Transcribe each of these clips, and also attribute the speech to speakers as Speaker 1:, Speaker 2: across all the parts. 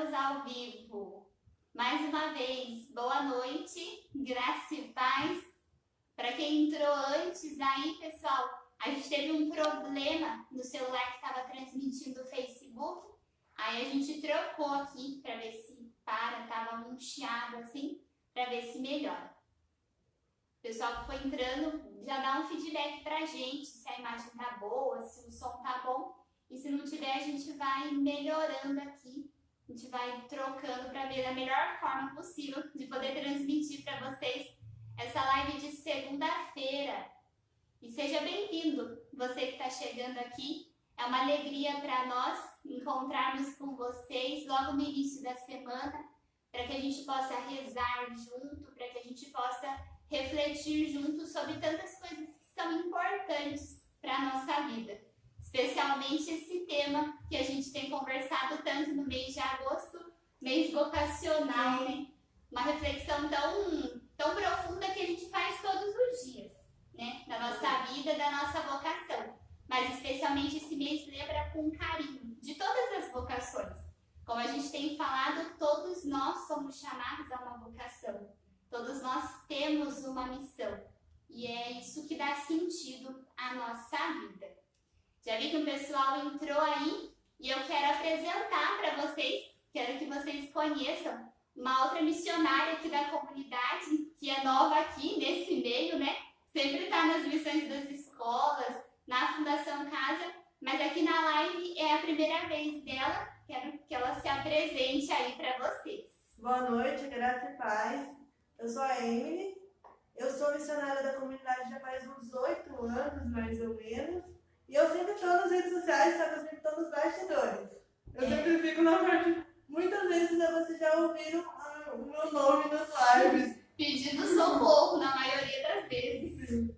Speaker 1: Estamos ao vivo. Mais uma vez, boa noite, graça e paz. Para quem entrou antes aí, pessoal, a gente teve um problema no celular que estava transmitindo o Facebook. Aí a gente trocou aqui para ver se estava um chiado assim, para ver se melhora. O pessoal que foi entrando já dá um feedback para a gente, se a imagem tá boa, se o som tá bom. E se não tiver, a gente vai melhorando aqui. A gente vai trocando para ver da melhor forma possível de poder transmitir para vocês essa live de segunda-feira. E seja bem-vindo, você que está chegando aqui. É uma alegria para nós encontrarmos com vocês logo no início da semana, para que a gente possa rezar junto, para que a gente possa refletir junto sobre tantas coisas que são importantes para a nossa vida. Especialmente esse tema que a gente tem conversado tanto no mês de agosto, mês vocacional, né? Uma reflexão tão profunda que a gente faz todos os dias, né? Da nossa vida, da nossa vocação. Mas especialmente esse mês lembra com carinho de todas as vocações. Como a gente tem falado, todos nós somos chamados a uma vocação. Todos nós temos uma missão. E é isso que dá sentido à nossa vida. Já vi que o pessoal entrou aí e eu quero apresentar para vocês, quero que vocês conheçam uma outra missionária aqui da comunidade, que é nova aqui nesse meio, né? Sempre está nas missões das escolas, na Fundação Casa, mas aqui na live é a primeira vez dela. Quero que ela se apresente aí para vocês.
Speaker 2: Boa noite, graça e paz. Eu sou a Emily, eu sou missionária da comunidade já faz uns 8 anos, mais ou menos. E eu sempre estou nas redes sociais, só que eu sempre estou nos bastidores. Eu sempre fico na parte... Muitas vezes vocês já ouviram o meu nome nas lives.
Speaker 1: Pedindo socorro na maioria das vezes.
Speaker 2: Sim.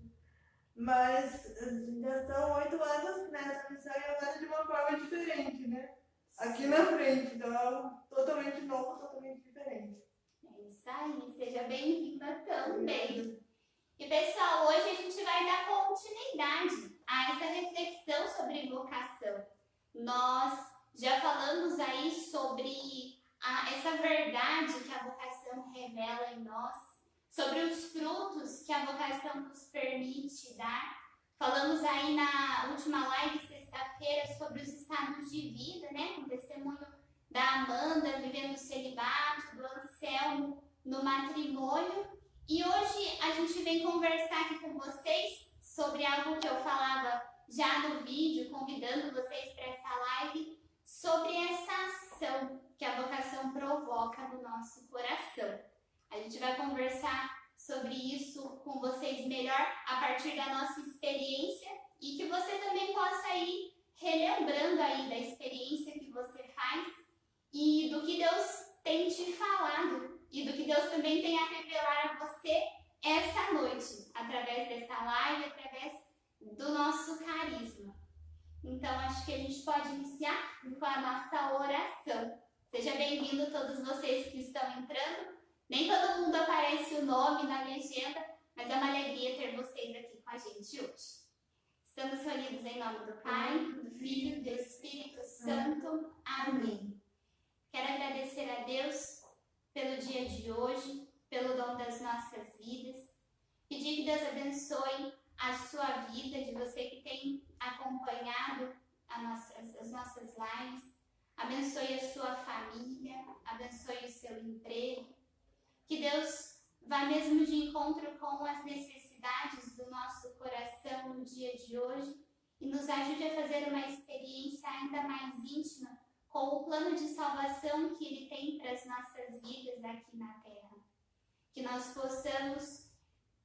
Speaker 2: Mas já são 8 anos nessa missão e agora de uma forma diferente, né? Aqui na frente, então totalmente novo, totalmente diferente.
Speaker 1: É isso aí, seja bem-vinda também. E pessoal, hoje a gente vai dar continuidade a essa reflexão sobre vocação. Nós já falamos aí sobre essa verdade que a vocação revela em nós, sobre os frutos que a vocação nos permite dar. Falamos aí na última live, sexta-feira, sobre os estados de vida, né? Com o testemunho da Amanda vivendo o celibato, do Anselmo no matrimônio. E hoje a gente vem conversar aqui com vocês sobre algo que eu falava já no vídeo, convidando vocês para essa live, sobre essa ação que a vocação provoca no nosso coração. A gente vai conversar sobre isso com vocês melhor a partir da nossa experiência e que você também possa ir relembrando aí da experiência que você faz e do que Deus tem te falado e do que Deus também tem a revelar a você essa noite, através dessa live, através do nosso carisma. Então, acho que a gente pode iniciar com a nossa oração. Seja bem-vindo todos vocês que estão entrando. Nem todo mundo aparece o nome na legenda, mas é uma alegria ter vocês aqui com a gente hoje. Estamos reunidos em nome do Pai, do Filho e do Espírito Santo. Amém. Quero agradecer a Deus pelo dia de hoje, pelo dom das nossas vidas. Pedir que Deus abençoe a sua vida, de você que tem acompanhado as nossas lives. Abençoe a sua família, abençoe o seu emprego. Que Deus vá mesmo de encontro com as necessidades do nosso coração no dia de hoje e nos ajude a fazer uma experiência ainda mais íntima com o plano de salvação que Ele tem para as nossas vidas aqui na Terra. Que nós possamos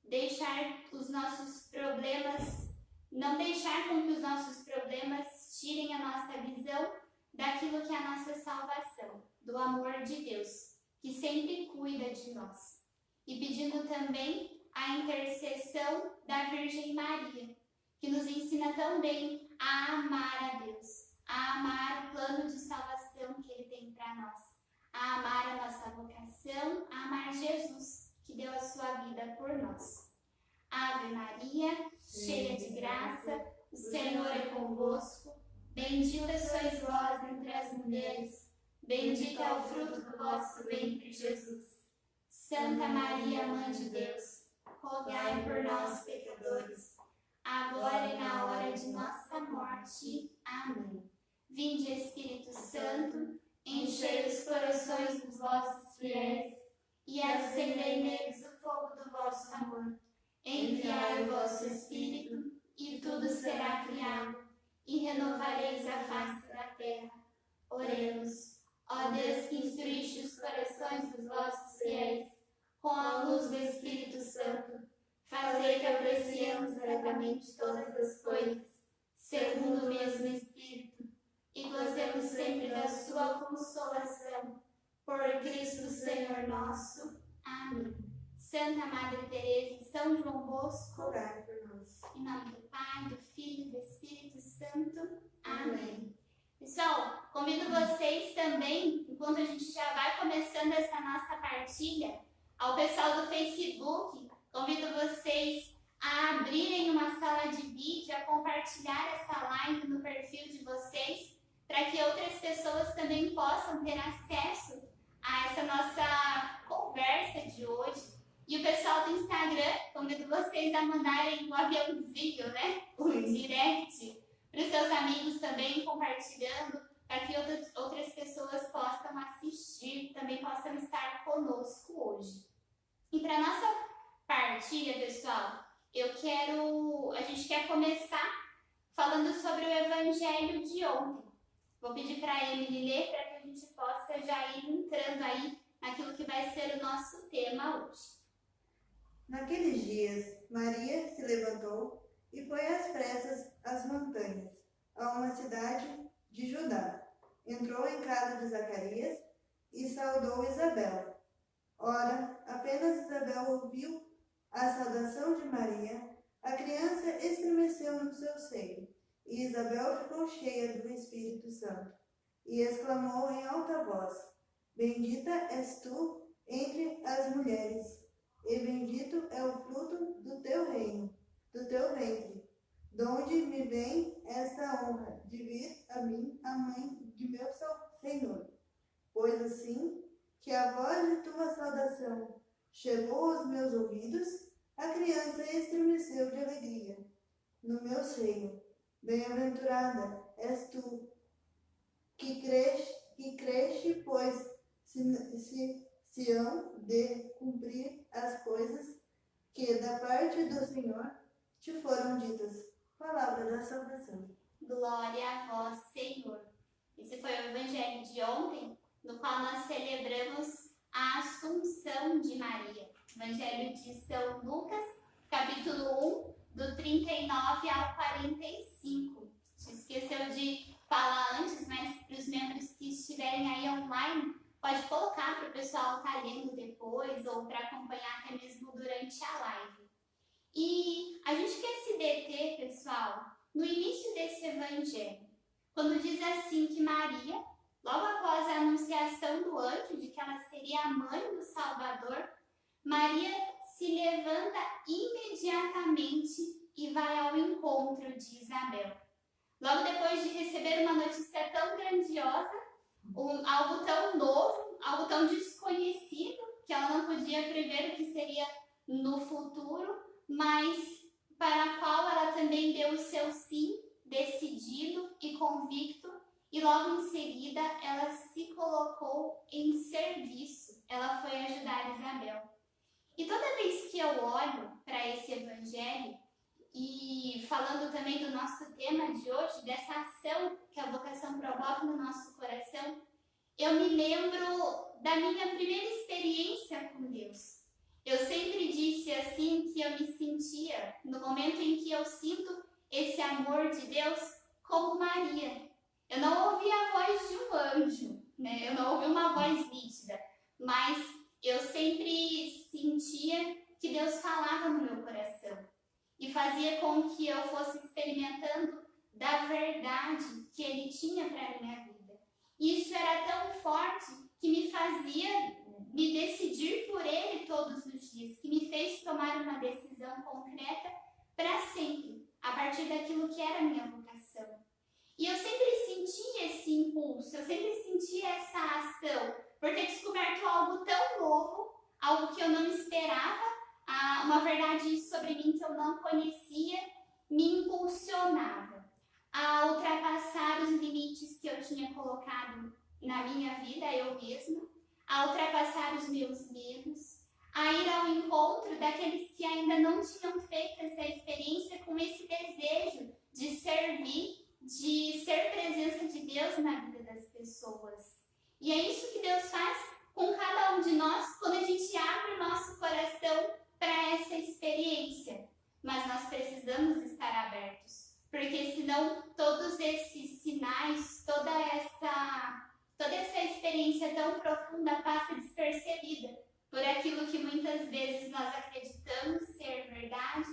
Speaker 1: deixar os nossos problemas, não deixar com que os nossos problemas tirem a nossa visão daquilo que é a nossa salvação, do amor de Deus, que sempre cuida de nós. E pedindo também a intercessão da Virgem Maria, que nos ensina também a amar a Deus, a amar o plano de salvação que Ele tem para nós, a amar a nossa vocação, a amar Jesus, que deu a sua vida por nós. Ave Maria, cheia de graça, o Senhor é convosco. Bendita sois vós entre as mulheres, Bendito é o fruto do vosso ventre, Jesus. Santa Maria, Mãe de Deus, rogai por nós, pecadores, agora e na hora de nossa morte. Amém. Vinde, Espírito Santo, enchei os corações dos vossos fiéis e acendei neles o fogo do vosso amor. Enviai o vosso Espírito, e tudo será criado, e renovareis a face da terra. Oremos. Ó Deus, que instruíste os corações dos vossos fiéis com a luz do Espírito Santo, fazei que apreciemos retamente todas as coisas, segundo o mesmo Espírito, e gozemos sempre da sua consolação. Por Cristo Senhor nosso. Amém. Santa Madre Teresa e São João Bosco,
Speaker 2: Rogai por nós.
Speaker 1: em nome do Pai, do Filho e do Espírito Santo. Amém. Pessoal, convido vocês também, enquanto a gente já vai começando essa nossa partilha, ao pessoal do Facebook, convido vocês a abrirem uma sala de vídeo, a compartilhar essa live no perfil de vocês, para que outras pessoas também possam ter acesso a essa nossa conversa de hoje. E o pessoal do Instagram, convido vocês a mandarem um aviãozinho, né? Um direct para os seus amigos também, compartilhando, para que outras pessoas possam assistir, também possam estar conosco hoje. E para nossa partilha, pessoal, a gente quer começar falando sobre o Evangelho de ontem. Vou pedir para a Emily ler para que a gente possa já ir entrando aí naquilo que vai ser o nosso tema hoje.
Speaker 2: Naqueles dias, Maria se levantou e foi às pressas às montanhas, a uma cidade de Judá. Entrou em casa de Zacarias e saudou Isabel. Ora, apenas Isabel ouviu a saudação de Maria, a criança estremeceu no seu seio, e Isabel ficou cheia do Espírito Santo, e exclamou em alta voz: Bendita és tu entre as mulheres, e bendito é o fruto do teu reino, do teu ventre. Donde me vem esta honra de vir a mim, a mãe de meu Senhor? Pois assim que a voz de tua saudação chegou aos meus ouvidos, a criança estremeceu de alegria no meu seio. Bem-aventurada és tu, que cresce, pois se hão de cumprir as coisas que da parte do Senhor te foram ditas. Palavra da salvação.
Speaker 1: Glória a vós, Senhor. Esse foi o Evangelho de ontem, no qual nós celebramos a Assunção de Maria. Evangelho de São Lucas, capítulo 1, do 39 ao 45. A gente esqueceu de falar antes, mas para os membros que estiverem aí online, pode colocar para o pessoal estar lendo depois ou para acompanhar até mesmo durante a live. E a gente quer se deter, pessoal, no início desse evangelho, quando diz assim que Maria, logo após a anunciação do anjo de que ela seria a mãe do Salvador, Maria se levanta imediatamente e vai ao encontro de Isabel. Logo depois de receber uma notícia tão grandiosa, algo tão novo, algo tão desconhecido, que ela não podia prever o que seria no futuro, mas para a qual ela também deu o seu sim, decidido e convicto, e logo em seguida ela se colocou em serviço, ela foi ajudar Isabel. E toda vez que eu olho para esse evangelho, e falando também do nosso tema de hoje, dessa ação que a vocação provoca no nosso coração, eu me lembro da minha primeira experiência com Deus. Eu sempre disse assim que eu me sentia, no momento em que eu sinto esse amor de Deus, como Maria. Eu não ouvi a voz de um anjo, né? Eu não ouvi uma voz nítida, mas eu sempre sentia que Deus falava no meu coração e fazia com que eu fosse experimentando da verdade que Ele tinha para a minha vida. E isso era tão forte que me fazia me decidir por Ele todos os dias, que me fez tomar uma decisão concreta para sempre, a partir daquilo que era a minha vocação. E eu sempre senti esse impulso, eu sempre senti essa satisfação por ter descoberto algo tão novo, algo que eu não esperava, uma verdade sobre mim que eu não conhecia, me impulsionava a ultrapassar os limites que eu tinha colocado na minha vida, eu mesma, a ultrapassar os meus medos, a ir ao encontro daqueles que ainda não tinham feito essa experiência com esse desejo de servir, de ser presença de Deus na vida das pessoas. E é isso que Deus faz com cada um de nós quando a gente abre o nosso coração para essa experiência. Mas nós precisamos estar abertos, porque senão todos esses sinais, toda essa experiência tão profunda passa despercebida por aquilo que muitas vezes nós acreditamos ser verdade,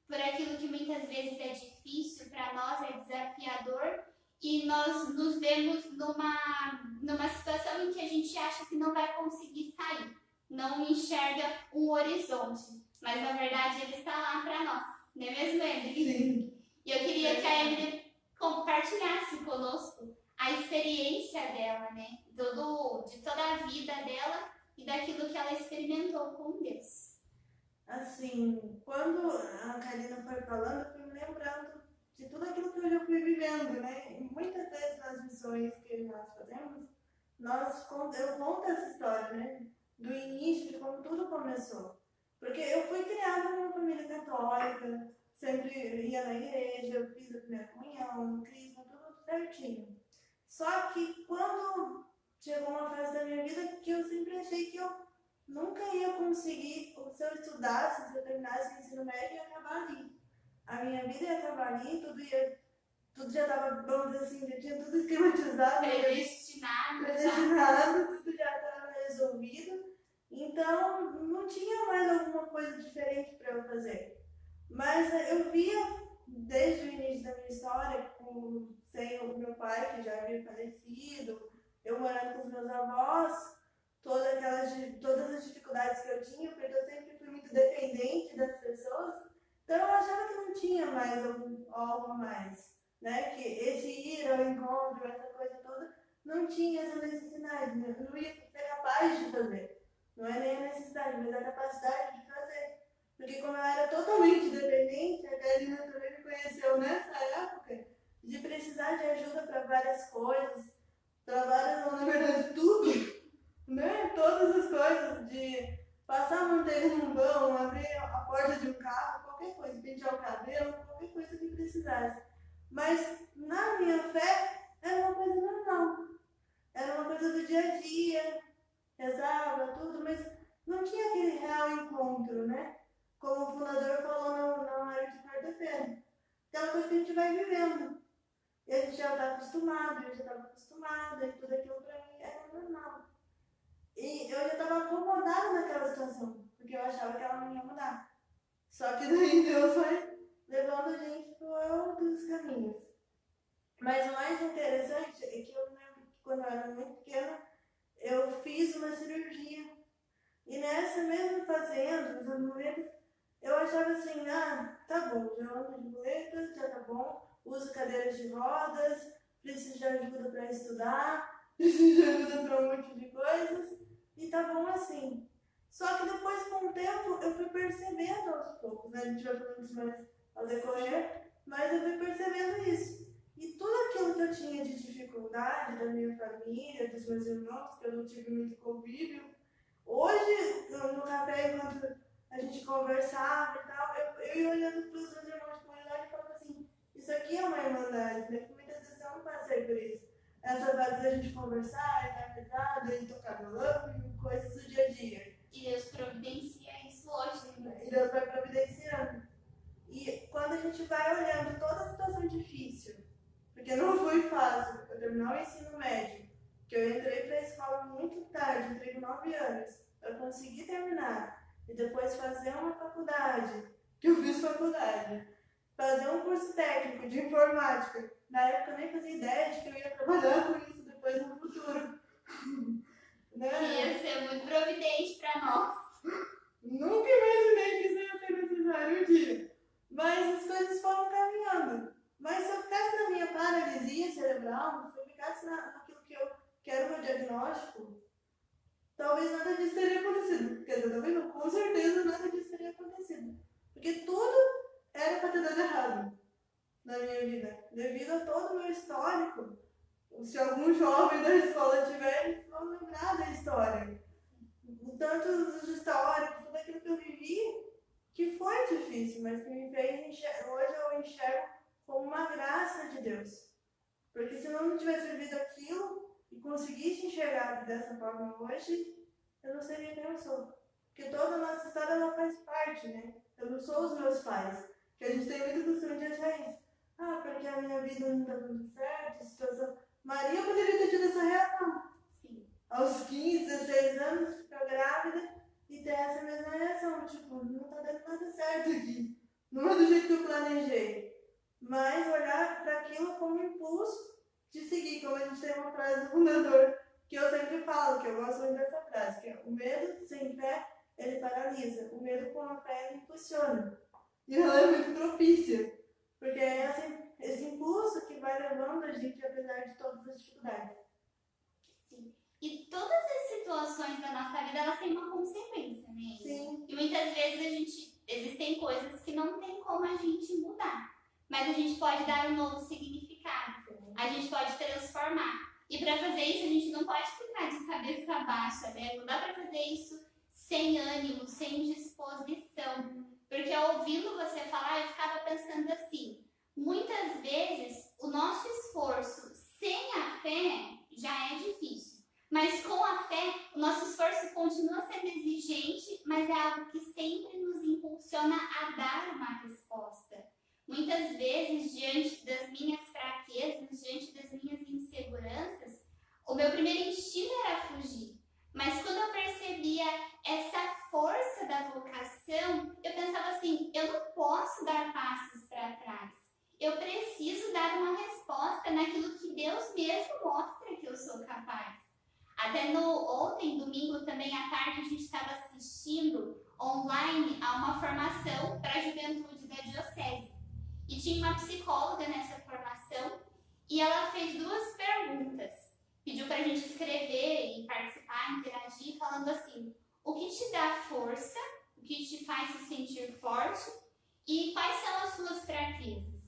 Speaker 1: por aquilo que muitas vezes é difícil para nós, é desafiador, e nós nos vemos numa situação em que a gente acha que não vai conseguir sair, não enxerga um horizonte, mas na verdade ele está lá para nós, não é mesmo, Emily?
Speaker 2: Sim.
Speaker 1: E eu queria que a Emily compartilhasse conosco a experiência dela, né? De toda a vida dela e daquilo que ela experimentou com Deus.
Speaker 2: Assim, quando a Karina foi falando, eu fui me lembrando de tudo aquilo que eu já fui vivendo, né? E muitas vezes nas missões que nós fazemos, eu conto essa história, né? Do início, de como tudo começou. Porque eu fui criada numa família católica, sempre ia na igreja, eu fiz a primeira comunhão, o crisma, tudo certinho. Só que quando chegou uma fase da minha vida que eu sempre achei que eu nunca ia conseguir, se eu estudasse, se eu terminasse o ensino médio, ia acabar ali. A minha vida ia acabar ali, tudo já estava, vamos dizer assim, já tinha tudo esquematizado, predestinado, tudo já estava resolvido. Então, não tinha mais alguma coisa diferente para eu fazer. Mas eu via, desde o início da minha história, sem o meu pai, que já havia falecido, eu morando com os meus avós, todas as dificuldades que eu tinha, porque eu sempre fui muito dependente das pessoas, então eu achava que não tinha mais algo a mais, né? Que esse ir ao encontro, essa coisa toda, não tinha essa necessidade, né? Eu não ia ser capaz de fazer. Não é nem a necessidade, mas a capacidade de fazer. Porque como eu era totalmente dependente, a Karina também me conheceu nessa época, de precisar de ajuda para várias coisas, para várias, na verdade, tudo, né? Todas as coisas, de passar a manteiga num pão, abrir a porta de um carro, qualquer coisa, pentear o cabelo, qualquer coisa que precisasse. Mas na minha fé era uma coisa normal, era uma coisa do dia a dia, rezava, tudo, mas não tinha aquele real encontro, né? Como o fundador falou na hora de quarta-feira. Aquela coisa que a gente vai vivendo. E a gente já está acostumado, eu já estava acostumada, e tudo aquilo para mim era normal. E eu já estava acomodada naquela situação, porque eu achava que ela não ia mudar. Só que daí Deus foi levando a gente por outros caminhos. Mas o mais interessante é que eu lembro que quando eu era muito pequena, eu fiz uma cirurgia. E nessa mesmo fazendo, usando muletas, eu achava assim, tá bom, já ando de muletas, já tá bom, uso cadeiras de rodas, preciso de ajuda para estudar, preciso de ajuda para um monte de coisas, e tá bom assim. Só que depois, com o tempo, eu fui percebendo aos poucos, né? A gente vai falando isso mais ao decorrer, mas eu fui percebendo isso. E tudo aquilo que eu tinha de dificuldade da minha família, dos meus irmãos, que eu não tive muito convívio, hoje, no café, enquanto a gente conversava e tal, eu ia olhando para os meus irmãos de comunidade e falava assim, isso aqui é uma irmandade, né? Porque muitas vezes eu não passei por isso. Essa fase da gente conversar, e dar risada, e tocar violão, e coisas do dia a dia.
Speaker 1: E Deus providencia isso hoje, né?
Speaker 2: E Deus vai providenciando. E quando a gente vai olhando toda a situação difícil, porque não foi fácil, eu terminar o ensino médio, que eu entrei para a escola muito tarde, entrei com 9 anos, eu consegui terminar, e depois fazer uma faculdade, que eu fiz faculdade, fazer um curso técnico de informática. Na época eu nem fazia ideia de que eu ia trabalhar com isso depois no futuro. Né?
Speaker 1: Ia ser muito providente para nós.
Speaker 2: Nunca imaginei que isso ia ser necessário um dia. Mas as coisas foram caminhando. Mas se eu ficasse na minha paralisia cerebral, se eu ficasse naquilo que eu que era o meu diagnóstico, talvez nada disso teria acontecido. Quer dizer, tá vendo? Com certeza nada disso teria acontecido. Porque tudo era pra ter dado errado na minha vida. Devido a todo o meu histórico. Se algum jovem da escola tiver, eles vão lembrar da história. Tantos históricos, tudo aquilo que eu vivi, que foi difícil, mas que me fez hoje eu enxergo como uma graça de Deus. Porque se eu não tivesse vivido aquilo e conseguisse enxergar dessa forma hoje, eu não seria quem eu sou. Porque toda a nossa história ela faz parte, né? Eu não sou os meus pais. Que a gente tem muito costume de achar isso. Ah, porque a minha vida não está dando certo, situação. Maria poderia ter tido essa reação.
Speaker 1: Sim.
Speaker 2: Aos 15, 16 anos, ficar grávida e ter essa mesma reação. Tipo, não está dando nada certo aqui. Não é do jeito que eu planejei. Mas olhar para aquilo como um impulso de seguir. Como a gente tem uma frase do fundador, que eu sempre falo, que eu gosto muito dessa frase, que é: o medo sem fé, ele paralisa. O medo com a fé, ele impulsiona. E ela é muito propícia. Porque é esse impulso que vai levando a gente, apesar de todas as dificuldades.
Speaker 1: Sim. E todas as situações da nossa vida, elas têm uma consequência, né?
Speaker 2: Sim.
Speaker 1: E muitas vezes existem coisas que não tem como a gente mudar. Mas a gente pode dar um novo significado. A gente pode transformar. E para fazer isso, a gente não pode ficar de cabeça baixa, né? Não dá para fazer isso sem ânimo, sem disposição. Porque ouvindo você falar, eu ficava pensando assim, muitas vezes o nosso esforço sem a fé já é difícil. Mas com a fé, o nosso esforço continua sendo exigente, mas é algo que sempre nos impulsiona a dar uma resposta. Muitas vezes, diante das minhas fraquezas, diante das minhas inseguranças, o meu primeiro instinto era fugir. Mas quando eu percebia essa força da vocação, eu pensava assim, eu não posso dar passos para trás. Eu preciso dar uma resposta naquilo que Deus mesmo mostra que eu sou capaz. Até ontem, domingo, também à tarde, a gente estava assistindo online a uma formação para a juventude da Diocese. E tinha uma psicóloga nessa formação e ela fez 2 perguntas. Pediu para a gente escrever e participar, interagir, falando assim: o que te dá força, o que te faz se sentir forte e quais são as suas fraquezas?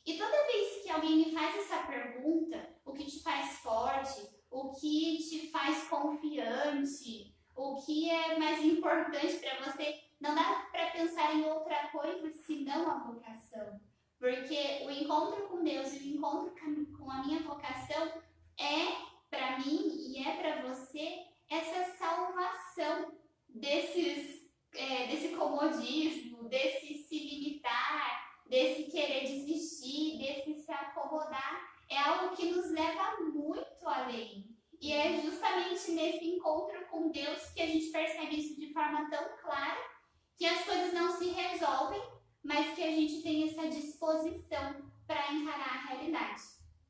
Speaker 1: E toda vez que alguém me faz essa pergunta, o que te faz forte, o que te faz confiante, o que é mais importante para você, não dá para pensar em outra coisa senão a vocação. Porque o encontro com Deus e o encontro com a minha vocação é para mim e é para você essa salvação desse comodismo, desse se limitar, desse querer desistir, desse se acomodar. É algo que nos leva muito além. E é justamente nesse encontro com Deus que a gente percebe isso de forma tão clara, que as coisas não se resolvem, mas que a gente tem essa disposição para encarar a realidade.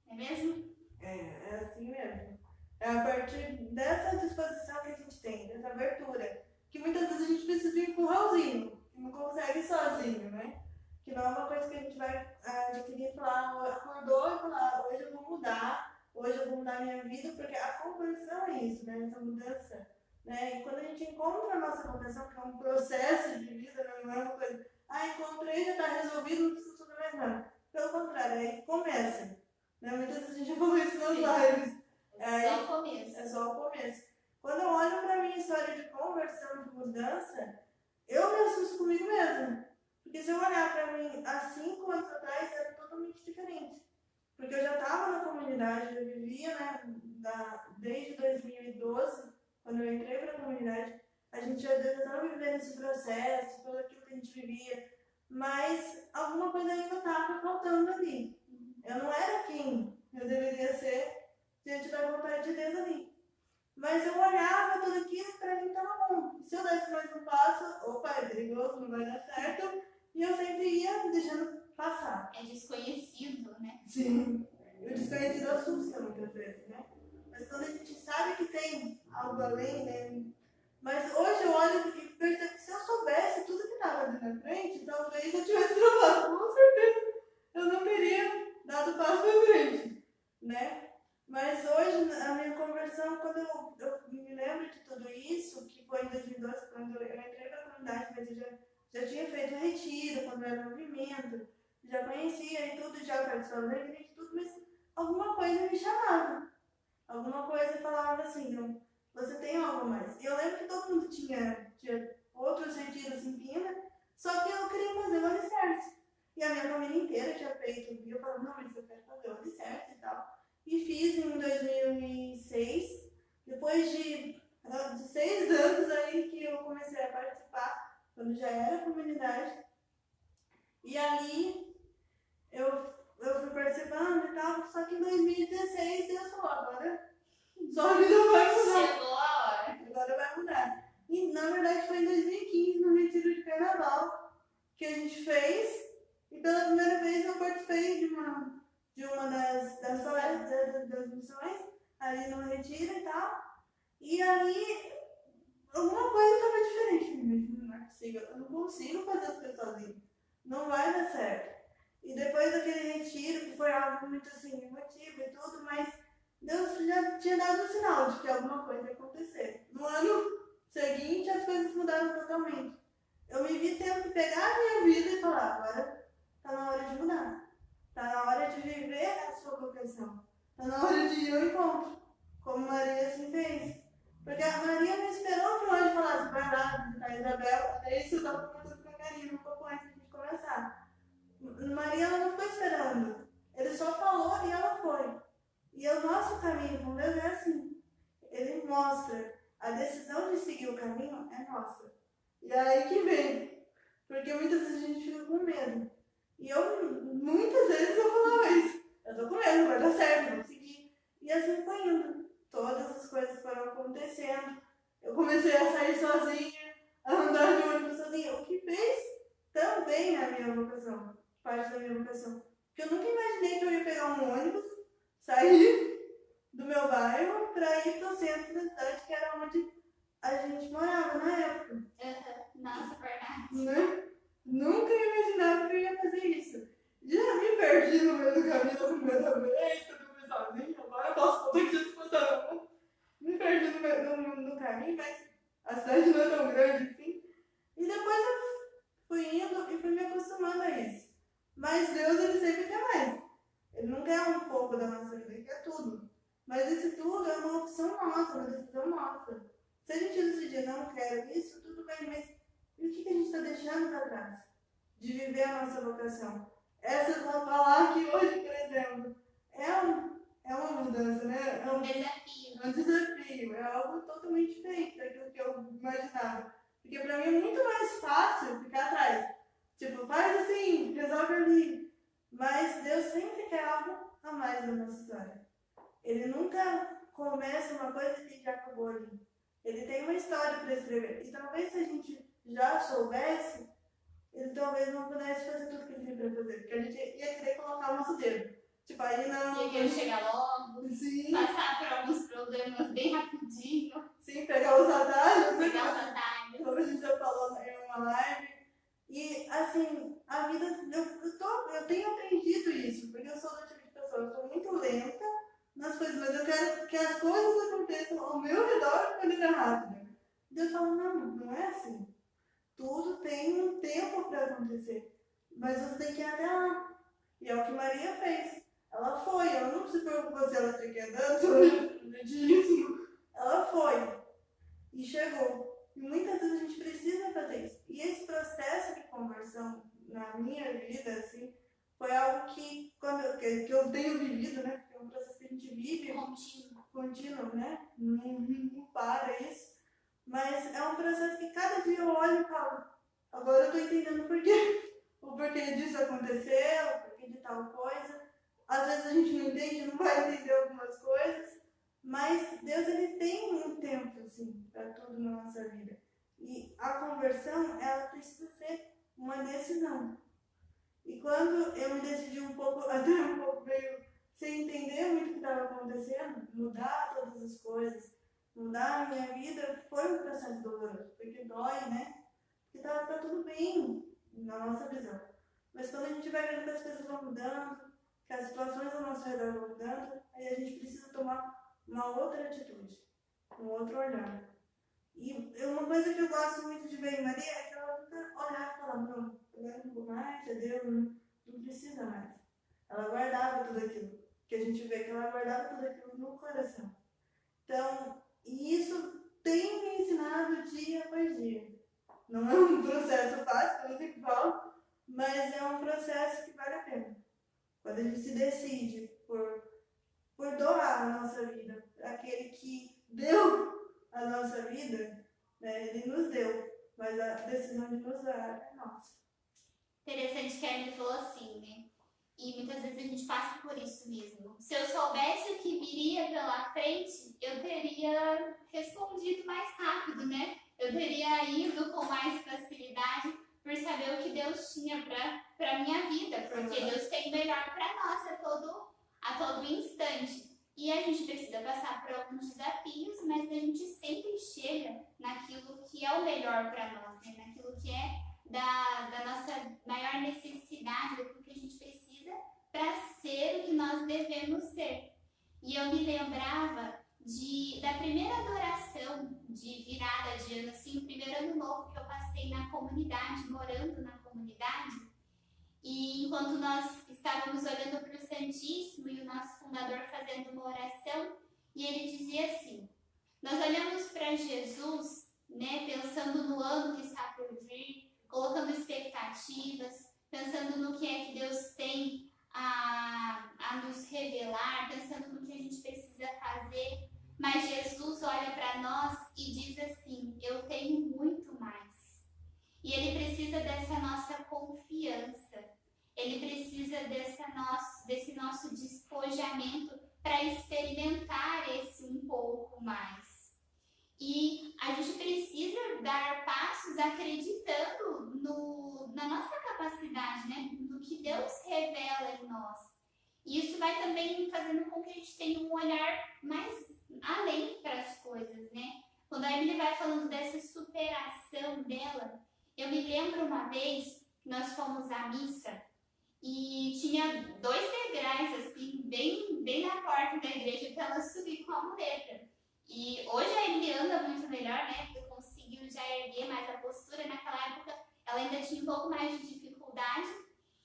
Speaker 1: Não é mesmo?
Speaker 2: É assim mesmo. É a partir dessa disposição que a gente tem, dessa abertura, que muitas vezes a gente precisa de um empurrãozinho, que não consegue sozinho, né? Que não é uma coisa que a gente vai adquirir e falar, acordou e falar, hoje eu vou mudar, hoje eu vou mudar a minha vida, porque a conversão é isso, né? Essa mudança. Né? E quando a gente encontra a nossa conversão, que é um processo de vida, não é uma coisa, encontrei, já está resolvido, não precisa fazer mais nada. Pelo contrário, aí começa. Né? Muitas vezes a gente já falou isso nas lives.
Speaker 1: Só o começo.
Speaker 2: É só o começo. Quando eu olho para a minha história de conversão, de mudança, eu me assusto comigo mesma. Porque se eu olhar para mim há 5 anos atrás, era totalmente diferente. Porque eu já estava na comunidade, eu vivia, né, desde 2012, quando eu entrei para a comunidade, a gente já estava vivendo esse processo, tudo aquilo que a gente vivia, mas alguma coisa ainda estava faltando ali. Eu não era quem eu deveria ser diante da vontade de Deus ali. Mas eu olhava tudo aquilo e para mim estava bom. Se eu desse mais um passo, opa, é perigoso, não vai dar certo, e eu sempre ia deixando passar.
Speaker 1: É desconhecido, né?
Speaker 2: Sim. E o desconhecido assusta muitas vezes, né? Mas quando a gente sabe que tem algo além, né? Mas hoje eu olho e percebo que se eu soubesse tudo que estava ali na frente, talvez eu tivesse travado. Com certeza eu não teria dado passo para frente, né? Mas hoje a minha conversão, quando eu me lembro de tudo isso, que foi em 2012, quando eu entrei para a comunidade, mas eu já tinha feito retiro, quando era movimento, já conhecia e tudo, já participava da igreja e tudo, mas alguma coisa me chamava. Alguma coisa falava assim, não, você tem algo mais. E eu lembro que todo mundo tinha outros retiros em Pina, só que eu queria fazer o alicerce. E a minha família inteira tinha feito, e eu falava, não, mas eu quero fazer o alicerce e tal. E fiz em 2006, depois de 6 anos aí que eu comecei a participar, quando já era comunidade. E ali eu fui participando e tal, só que em 2016 Deus falou, agora sua vida vai mudar.
Speaker 1: Chegou a hora.
Speaker 2: Agora vai mudar. E na verdade foi em 2015, no retiro de carnaval, que a gente fez. E pela primeira vez eu participei de uma das palestras das missões, ali no retiro e tal. E ali alguma coisa estava diferente. Não é possível, eu não consigo fazer as coisas sozinho. Não vai dar certo. E depois daquele retiro, que foi algo muito assim, emotivo e tudo, mas Deus já tinha dado um sinal de que alguma coisa ia acontecer. No ano seguinte, as coisas mudaram totalmente. Eu me vi tendo que pegar a minha vida e falar, agora está na hora de mudar. Está na hora de viver a sua vocação. Está na hora de ir ao encontro, como Maria assim fez. Porque a Maria não esperou que o anjo falasse, vai lá visitar a Isabel. Até isso eu estava conversando com a Karina um pouco antes de começar. Maria ela não ficou esperando. Ele só falou e ela foi. E o nosso caminho com Deus é assim. Ele mostra. A decisão de seguir o caminho é nossa. E é aí que vem. Porque muitas vezes a gente fica com medo. E muitas vezes eu falava isso. Eu tô com medo, não vai dar certo, não vou seguir. E assim foi indo. Todas as coisas foram acontecendo. Eu comecei a sair sozinha, a andar de ônibus sozinha. O que fez também a minha vocação. Parte da minha vocação. Porque eu nunca imaginei que eu ia pegar um ônibus, sair do meu bairro para ir pro centro da cidade, que era onde a gente morava na época.
Speaker 1: Nossa, verdade.
Speaker 2: Né? Nunca imaginava que eu ia fazer isso. Já me perdi no meio do caminho da primeira vez, quando eu fui sozinha, agora eu posso contar que já escutando. Me perdi no caminho, mas a cidade não é tão grande assim. E depois eu fui indo e fui me acostumando a isso. Mas Deus, ele sempre quer mais. Ele não quer um pouco da nossa vida, ele quer tudo. Mas esse tudo é uma opção nossa, uma decisão nossa. Se a gente decidir não quero isso, tudo bem, mas e o que a gente está deixando para trás? De viver a nossa vocação. Essa vou falar aqui hoje, por exemplo, é uma mudança, né?
Speaker 1: É um desafio.
Speaker 2: É um desafio, é algo totalmente diferente daquilo que eu imaginava. Porque para mim é muito mais fácil ficar atrás. Tipo, faz assim, resolve ali. Mas Deus sempre quer algo a mais na nossa história. Ele nunca começa uma coisa e já acabou ali. Ele tem uma história para escrever. E talvez se a gente já soubesse, ele talvez não pudesse fazer tudo que ele tem para fazer. Porque a gente ia querer colocar o nosso dedo. Tipo, aí não.
Speaker 1: Ia querer chegar logo,
Speaker 2: Sim.
Speaker 1: passar por alguns problemas bem rapidinho.
Speaker 2: Sim, pegar os atalhos.
Speaker 1: Pegar os atalhos.
Speaker 2: Como a gente já falou em uma live. E, assim, a vida. Eu tenho aprendido isso. Porque eu sou do tipo de pessoa. Eu sou muito lenta nas coisas. Mas eu quero que as coisas aconteçam ao meu redor de maneira rápida. Deus fala, não é assim. Tudo tem um tempo para acontecer. Mas você tem que ir até lá. E é o que Maria fez. Ela foi. Ela não se preocupou se ela tinha que andar disso. Ela foi. E chegou. E muitas vezes a gente precisa fazer isso. E esse processo de conversão na minha vida, assim, foi algo que eu tenho vivido, né? É um processo que a gente vive. Contínuo, né? Não para isso. Mas é um processo que cada dia eu olho e falo, agora eu estou entendendo o porquê disso aconteceu, o porquê de tal coisa. Às vezes a gente não entende, não vai entender algumas coisas, mas Deus, ele tem um tempo, assim, para tudo na nossa vida. E a conversão, ela precisa ser uma decisão. E quando eu me decidi até um pouco meio sem entender muito o que estava acontecendo, mudar todas as coisas, mudar a minha vida, foi um processo doloroso, porque dói, né? Porque tá tudo bem na nossa visão. Mas quando a gente vai vendo que as coisas vão mudando, que as situações ao nosso redor vão mudando, aí a gente precisa tomar uma outra atitude, um outro olhar. E uma coisa que eu gosto muito de ver em Maria é que ela nunca olhava e falava, não, agora não vou mais, já deu, não precisa mais. Ela guardava tudo aquilo, que a gente vê que ela guardava tudo aquilo no coração. Então, isso tem me ensinado dia após dia. Não é um processo fácil, como eu sempre falo, mas é um processo que vale a pena. Quando a gente se decide por doar a nossa vida para aquele que deu a nossa vida, né, ele nos deu, mas a decisão de nos dar é nossa.
Speaker 1: Interessante que a Emily falou assim, né? E muitas vezes a gente passa por isso mesmo. Se eu soubesse o que viria pela frente, eu teria respondido mais rápido, né? Eu teria ido com mais facilidade por saber o que Deus tinha para minha vida, porque Deus tem o melhor para nós a todo instante. E a gente precisa passar por alguns desafios, mas a gente sempre chega naquilo que é o melhor para nós, né? Naquilo que é da nossa maior necessidade, daquilo que a gente precisa para ser o que nós devemos ser. E eu me lembrava da primeira adoração de virada de ano, assim, o primeiro ano novo que eu passei na comunidade, morando na comunidade. E enquanto nós estávamos olhando para o Santíssimo e o nosso fundador fazendo uma oração, e ele dizia assim: nós olhamos para Jesus, né, pensando no ano que está por vir, colocando expectativas, pensando no que é que Deus tem a nos revelar, pensando no que a gente precisa fazer. Mas Jesus olha para nós e diz assim: eu tenho muito mais. E ele precisa dessa nossa confiança. Ele precisa desse nosso despojamento para experimentar esse um pouco mais. E a gente precisa dar passos acreditando na nossa capacidade, né? No que Deus revela em nós. E isso vai também fazendo com que a gente tenha um olhar mais além para as coisas, né? Quando a Emily vai falando dessa superação dela, eu me lembro uma vez que nós fomos à missa e tinha 2 degraus, assim, bem na porta da igreja para ela subir com a muleta. E hoje a Emily anda muito melhor, né? Porque conseguiu já erguer mais a postura. Naquela época ela ainda tinha um pouco mais de dificuldade.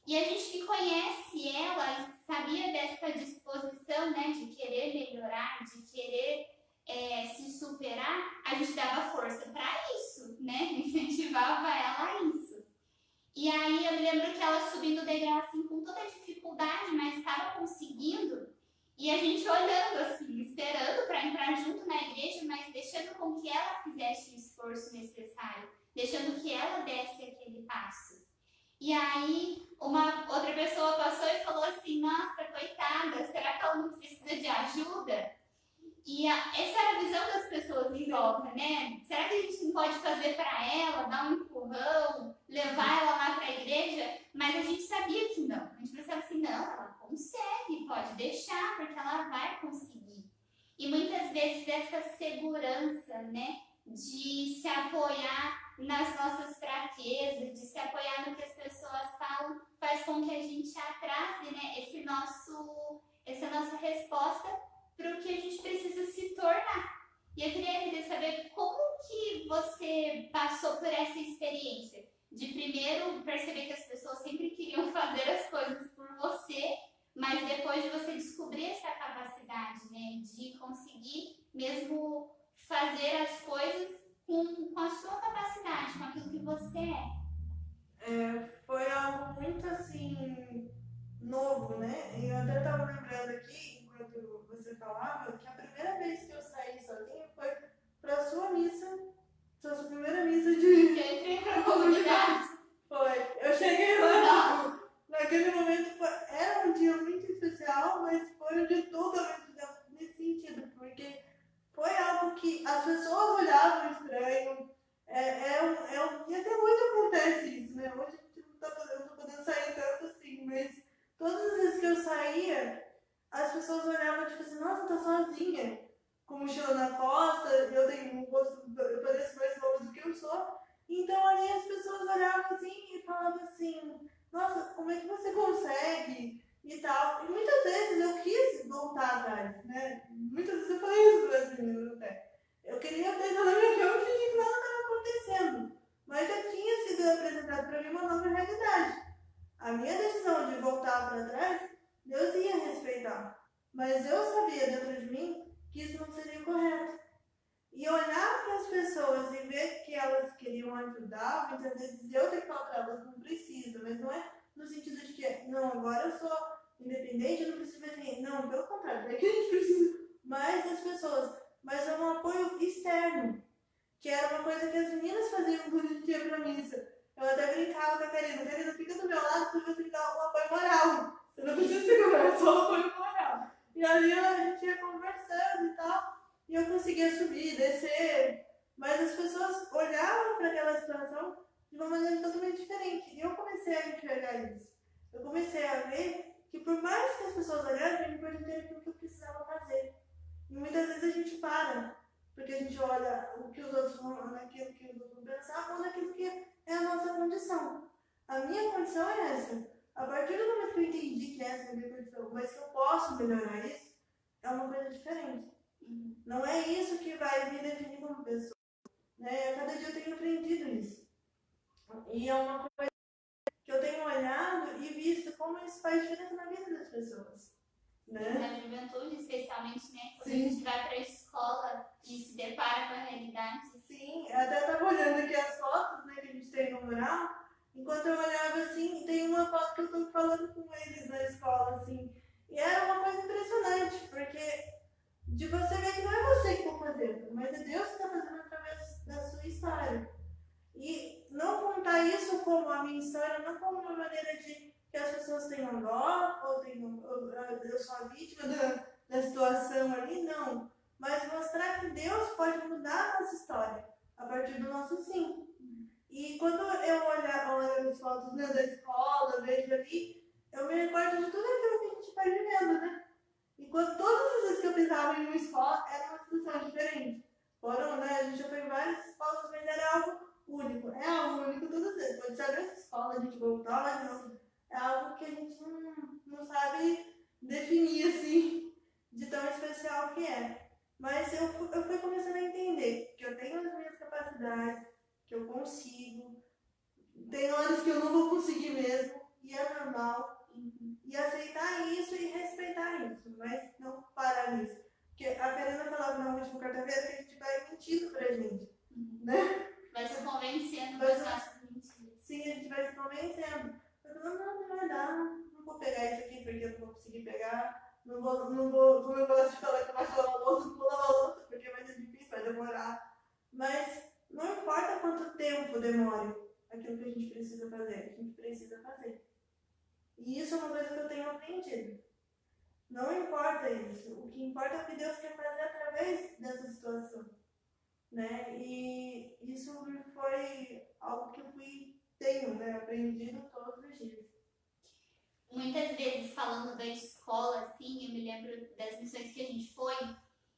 Speaker 1: E a gente que conhece ela e sabia dessa disposição, né? De querer melhorar, de querer se superar, a gente dava força para isso, né? Incentivava ela a isso. E aí eu me lembro que ela subindo o degrau assim com toda a dificuldade, mas estava conseguindo. E a gente olhando assim, esperando para entrar junto na igreja, mas deixando com que ela fizesse o esforço necessário, deixando que ela desse aquele passo. E aí uma outra pessoa passou e falou assim: nossa, coitada, será que ela não precisa de ajuda? E essa era a visão das pessoas em volta, né? Será que a gente não pode fazer para ela, dar um empurrão, levar ela lá para a igreja? Mas a gente sabia que não. A gente pensava assim: não, ela consegue, pode deixar, porque ela vai conseguir. E muitas vezes essa segurança, né, de se apoiar nas nossas fraquezas, de se apoiar no que as pessoas falam, faz com que a gente atrase, né, essa nossa resposta para o que a gente precisa se tornar. E eu queria saber como que você passou por essa experiência de primeiro perceber que as pessoas sempre queriam fazer as coisas por você, mas depois de você descobrir essa capacidade, né, de conseguir mesmo fazer as coisas com a sua capacidade, com aquilo que você é.
Speaker 2: Foi algo muito assim novo, né? Eu até estava lembrando aqui, enquanto você falava, que a primeira vez que eu saí sozinha foi para a sua missa, sua primeira missa de.
Speaker 1: Que eu entrei para a comunidade.
Speaker 2: Foi. Eu cheguei lá, naquele momento era um dia muito especial, mas foi de totalmente nesse sentido, porque foi algo que as pessoas olhavam estranho. E até hoje acontece isso, né? Hoje a gente não tá podendo sair tanto assim, mas todas as vezes que eu saía, as pessoas olhavam tipo assim: nossa, tá sozinha, com mochila na costa, eu tenho um rosto, eu pareço mais novo do que eu sou. Então ali as pessoas olhavam assim e falavam assim: nossa, como é que você consegue? E tal. E muitas vezes eu quis voltar atrás, né? Muitas vezes eu falei menina no pé. Eu queria deitar na minha cama e fingir que nada estava acontecendo. Mas já tinha sido apresentado para mim uma nova realidade. A minha decisão de voltar para trás, Deus ia respeitar. Mas eu sabia dentro de mim que isso não seria correto. E olhar para as pessoas e ver que elas queriam ajudar, muitas vezes eu tenho que falar para elas, não precisa, mas não é no sentido de que, não, agora eu sou independente, eu não preciso de ninguém. Não, pelo contrário, é que a gente precisa mais das pessoas. Mas é um apoio externo, que era uma coisa que as meninas faziam quando a gente ia pra missa. Eu até brincava com a Karina, fica do meu lado porque você me dá um apoio moral. Você não precisa segurar, é só um apoio moral. E ali a gente ia conversando e tal, e eu conseguia subir, descer, mas as pessoas olhavam para aquela situação de uma maneira totalmente diferente. E eu comecei a enxergar isso. Eu comecei a ver que por mais que as pessoas olhassem, eu me perguntei aquilo que eu precisava fazer. E muitas vezes a gente para, porque a gente olha o que os outros vão, naquilo que os outros vão pensar, ou naquilo que é a nossa condição. A minha condição é essa. A partir do momento que eu entendi que essa é a minha condição, mas que eu posso melhorar isso, é uma coisa diferente. Não é isso que vai me definir como pessoa. Né? Cada dia eu tenho aprendido isso. E é uma coisa que eu tenho olhado e visto como isso faz diferença na vida das pessoas. Né?
Speaker 1: Na juventude, especialmente, né? Quando
Speaker 2: Sim.
Speaker 1: a gente vai para a escola e se depara com a realidade.
Speaker 2: Sim, eu até estava olhando aqui as fotos, né, que a gente tem no mural. Enquanto eu olhava assim, tem uma foto que eu estou falando com eles na escola, assim. E é uma coisa impressionante, porque de você ver que não é você que está fazendo, mas é Deus que está fazendo através da sua história. E não contar isso como a minha história, não como uma maneira de que as pessoas tenham dó, ou eu sou a vítima da situação ali, não. Mas mostrar que Deus pode mudar a nossa história a partir do nosso sim. E quando eu olho as fotos, né, da escola, vejo ali, eu me recordo de tudo aquilo que a gente vai vivendo, né? E quando todas as vezes que eu pensava em uma escola, era uma situação diferente. Foram, né? A gente já foi em várias escolas, mas era algo único. É algo único todas as vezes. Pode ser a mesma escola, a gente voltar, mas não. É algo que a gente não sabe definir, assim, de tão especial que é. Mas eu fui começando a entender que eu tenho as minhas capacidades, que eu consigo. Tem horas que eu não vou conseguir mesmo, e é normal. E aceitar isso e respeitar isso, mas não parar nisso. Porque a Karina falava na última quarta-feira que a gente vai mentindo pra gente, né?
Speaker 1: Vai se convencendo das nossas mentiras.
Speaker 2: Sim, a gente vai se convencendo. Eu falo, não vai dar, não vou pegar isso aqui porque eu não vou conseguir pegar. Não vou, como eu gosto de falar que vai lavar a louça, não vou lavar a louça porque vai ser difícil, vai demorar. Mas não importa quanto tempo demore aquilo que a gente precisa fazer, a gente precisa fazer. E isso é uma coisa que eu tenho aprendido. Não importa isso. O que importa é o que Deus quer fazer através dessa situação. Né? E isso foi algo que eu tenho, né, aprendido todos os dias.
Speaker 1: Muitas vezes, falando da escola, assim, eu me lembro das missões que a gente foi,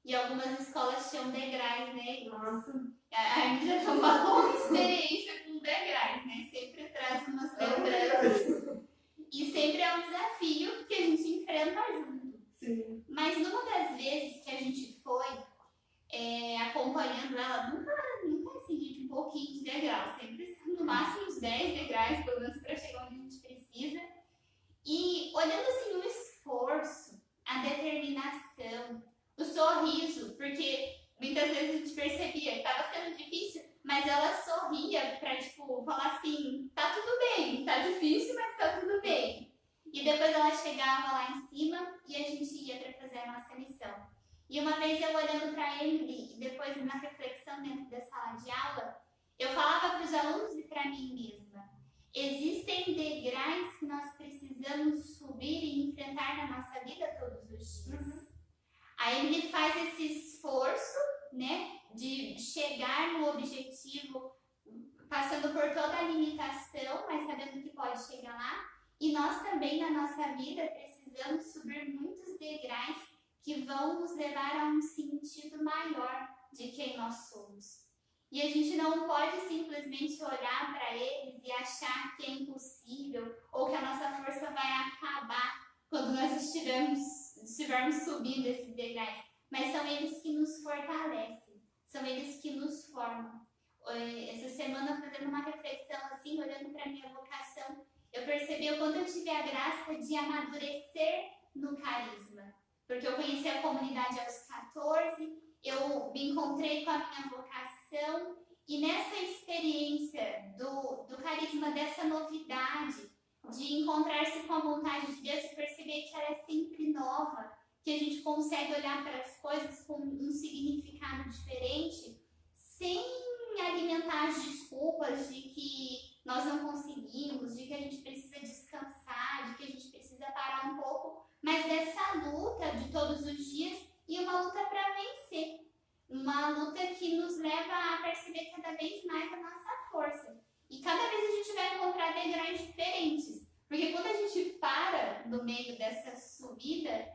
Speaker 1: e algumas escolas tinham degraus, né?
Speaker 2: Nossa.
Speaker 1: A gente já tem uma longa experiência com degraus, né? Sempre traz umas lembranças. E sempre é um desafio que a gente enfrenta junto.
Speaker 2: Sim.
Speaker 1: Mas numa das vezes que a gente foi, acompanhando ela, nunca assim, gente, um pouquinho de degrau. Sempre no máximo uns 10 degraus, pelo menos para chegar onde a gente precisa. E olhando assim o esforço, a determinação, o sorriso, porque muitas vezes a gente percebia que estava sendo difícil, mas ela sorria para, tipo, falar assim, tá tudo bem, tá difícil, mas tá tudo bem. E depois ela chegava lá em cima e a gente ia para fazer a nossa missão. E uma vez eu olhando para Emily, e depois na reflexão dentro da sala de aula, eu falava para os alunos e para mim mesma, existem degraus que nós precisamos subir e enfrentar na nossa vida todos os dias. A Emily faz esse esforço, né, de chegar no objetivo, passando por toda a limitação, mas sabendo que pode chegar lá. E nós também, na nossa vida, precisamos subir muitos degraus que vão nos levar a um sentido maior de quem nós somos. E a gente não pode simplesmente olhar para eles e achar que é impossível ou que a nossa força vai acabar quando nós estivermos subindo esses degraus. mas são eles que nos fortalecem, são eles que nos formam. Essa semana, fazendo uma reflexão assim, olhando para a minha vocação, eu percebi o quanto eu tive a graça de amadurecer no carisma. Porque eu conheci a comunidade aos 14, eu me encontrei com a minha vocação, e nessa experiência do carisma, dessa novidade, de encontrar-se com a vontade de Deus e perceber que ela é sempre nova, que a gente consegue olhar para as coisas com um significado diferente, sem alimentar as desculpas de que nós não conseguimos, de que a gente precisa descansar, de que a gente precisa parar um pouco, mas dessa luta de todos os dias e uma luta para vencer. Uma luta que nos leva a perceber cada vez mais a nossa força. E cada vez a gente vai encontrar degraus diferentes. Porque quando a gente para no meio dessa subida,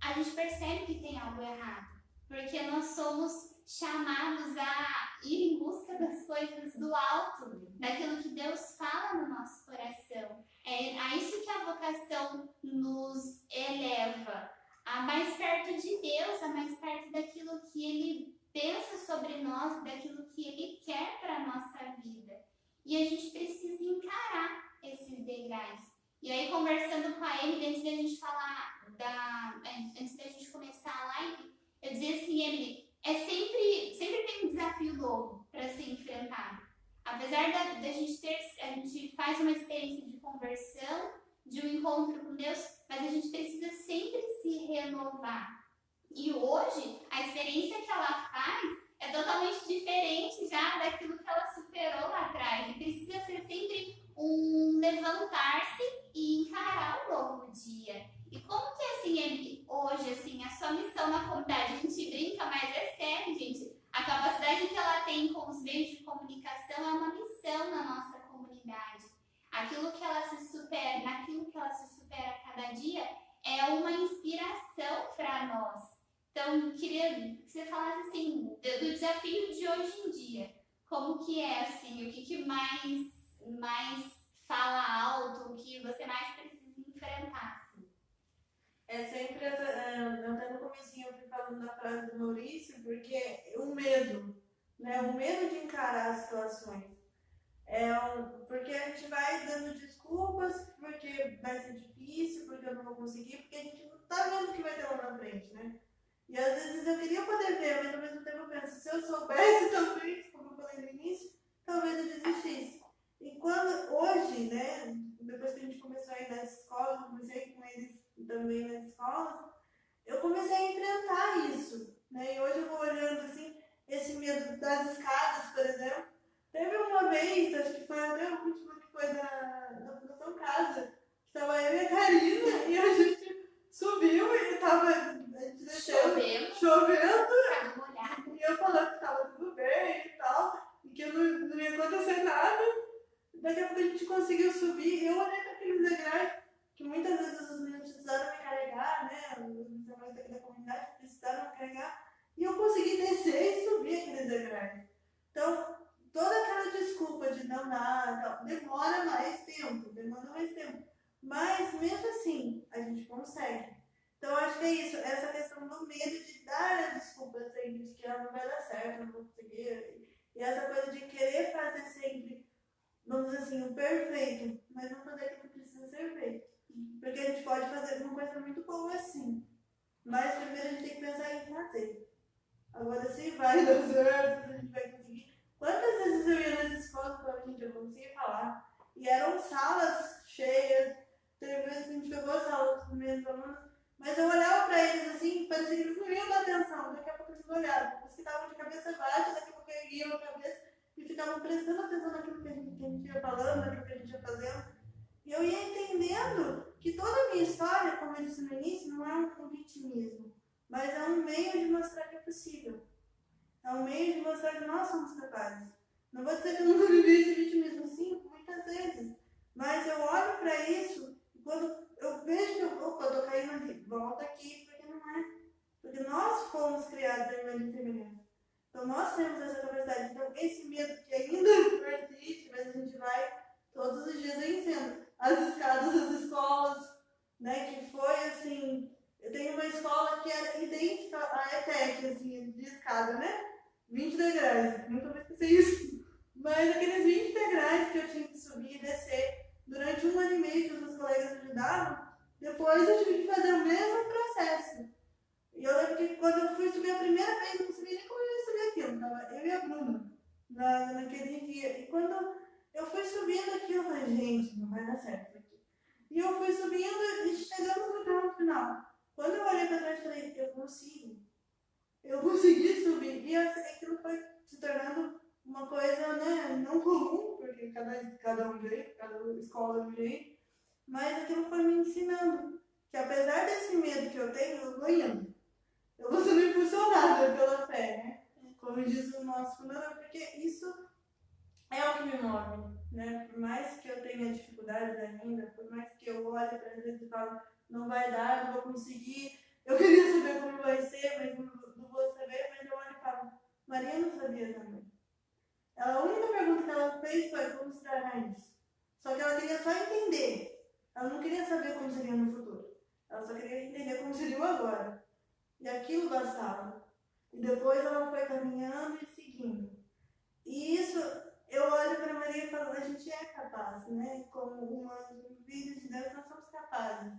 Speaker 1: a gente percebe que tem algo errado. Porque nós somos chamados a ir em busca das coisas do alto, daquilo que Deus fala no nosso coração. É a isso que a vocação nos eleva, a mais perto de Deus, a mais perto daquilo que Ele pensa sobre nós, daquilo que Ele quer para a nossa vida. E a gente precisa encarar esses degraus. E aí, conversando com a Emily, antes da gente falar, antes da gente começar a live, eu dizia assim, Emily, sempre tem um desafio novo para ser enfrentado. Apesar da gente a gente faz uma experiência de conversão, de um encontro com Deus, mas a gente precisa sempre se renovar. E hoje, a experiência que ela faz é totalmente diferente já daquilo que ela superou lá atrás. E precisa ser sempre um levantar-se e encarar um novo dia. E como que assim, hoje, assim, a sua missão na comunidade, a gente brinca, mas é sério, gente. A capacidade que ela tem com os meios de comunicação é uma missão na nossa comunidade. Naquilo que ela se supera a cada dia, é uma inspiração para nós. Então, eu queria que você falasse assim, do desafio de hoje em dia. Como que é, assim, o que mais fala alto, o que você mais precisa enfrentar? Assim?
Speaker 2: É sempre essa. Até no comecinho eu fui falando da frase do Maurício, porque o medo, né? O medo de encarar as situações. Porque a gente vai dando desculpas, porque vai ser difícil, porque eu não vou conseguir, porque a gente não tá vendo o que vai ter lá na frente, né? E às vezes eu queria poder ver, mas ao mesmo tempo eu penso, se eu soubesse talvez, como eu falei no início, talvez eu desistisse. E quando hoje, né, depois que a gente começou a ir nas escolas, comecei com eles também nas escolas, eu comecei a enfrentar isso, né? E hoje eu vou olhando assim, esse medo das escadas, por exemplo. Teve uma vez, acho que foi até a última que foi da Fundação Casa, que estava eu e a Karina, e a gente subiu e estava chovendo, e eu falando que estava tudo bem e tal, e que não ia acontecer nada. Daqui a pouco a gente conseguiu subir, e eu olhei para aqueles degraus, que muitas vezes os meninos precisaram me carregar, né, os meninos aqui da comunidade precisaram me carregar, e eu consegui descer e subir aqueles degraus. Então, toda aquela desculpa de não dar, demora mais tempo, mas mesmo assim, a gente consegue. Então, eu acho que é isso, essa questão do medo de dar a desculpa sempre, de que ela não vai dar certo, não vou conseguir, e essa coisa de querer fazer sempre, vamos dizer assim, o perfeito, mas não fazer aquilo que precisa ser feito. Porque a gente pode fazer uma coisa muito boa assim, mas primeiro a gente tem que pensar em fazer. Agora, se vai dar certo, se a gente vai conseguir. Quantas vezes eu ia nas escolas e falava, gente, eu não conseguia falar. E eram salas cheias, teve vezes que a gente pegou salas com menos alunos, mas eu olhava para eles assim, parecia que eles não iam dar atenção. Daqui a pouco eles olhavam, eles ficavam de cabeça baixa, daqui a pouco erguiam a cabeça e ficavam prestando atenção naquilo que a gente ia falando, naquilo que a gente ia fazendo. E eu ia entendendo que toda a minha história, como eu disse no início, não é um vitimismo, mas é um meio de mostrar que é possível. É um meio de mostrar que nós somos capazes. Não vou dizer que eu nunca vivi esse vitimismo, sim, muitas vezes. Mas eu olho para isso e quando eu vejo que eu estou caindo ali, volta aqui, porque não é. Porque nós fomos criados em imagem e semelhança. Então nós temos essa capacidade. Então esse medo que ainda persiste, mas a gente vai todos os dias vencendo. As escadas das escolas, né, que foi assim, Eu tenho uma escola que era idêntica à ETEC, assim, de escada, né? 20 degraus, nunca vou esquecer isso. Mas aqueles 20 degraus que eu tinha que subir e descer durante 1 ano e meio que os meus colegas ajudavam, depois eu tive que fazer o mesmo processo. E eu lembro que quando eu fui subir a primeira vez, eu não sabia nem como eu ia subir aquilo. Tava eu e a Bruna naquele dia. E quando eu fui subindo aquilo, eu falei, gente, não vai dar certo aqui. E eu fui subindo e chegamos no carro final. Quando eu olhei para trás, eu falei, eu consigo. Eu consegui subir. E aquilo foi se tornando uma coisa, né, não comum, porque cada um jeito, cada escola de um jeito. Mas aquilo foi me ensinando que apesar desse medo que eu tenho, eu vou indo. Eu vou sendo impulsionada pela fé, né? Como diz o nosso fundador, porque isso é o que me move, né? Por mais que eu tenha dificuldades ainda, por mais que eu olhe para vezes e falo, não vai dar, não vou conseguir, eu queria saber como vai ser, mas não vou saber, mas eu olho e falo, Maria não sabia também. A única pergunta que ela fez foi como se dará isso. Só que ela queria só entender. Ela não queria saber como seria no futuro. Ela só queria entender como seria o agora. E aquilo bastava. E depois ela foi caminhando e seguindo. E isso, eu olho para Maria e falo, a gente é capaz, né? Como humanos, filhos de Deus, nós somos capazes.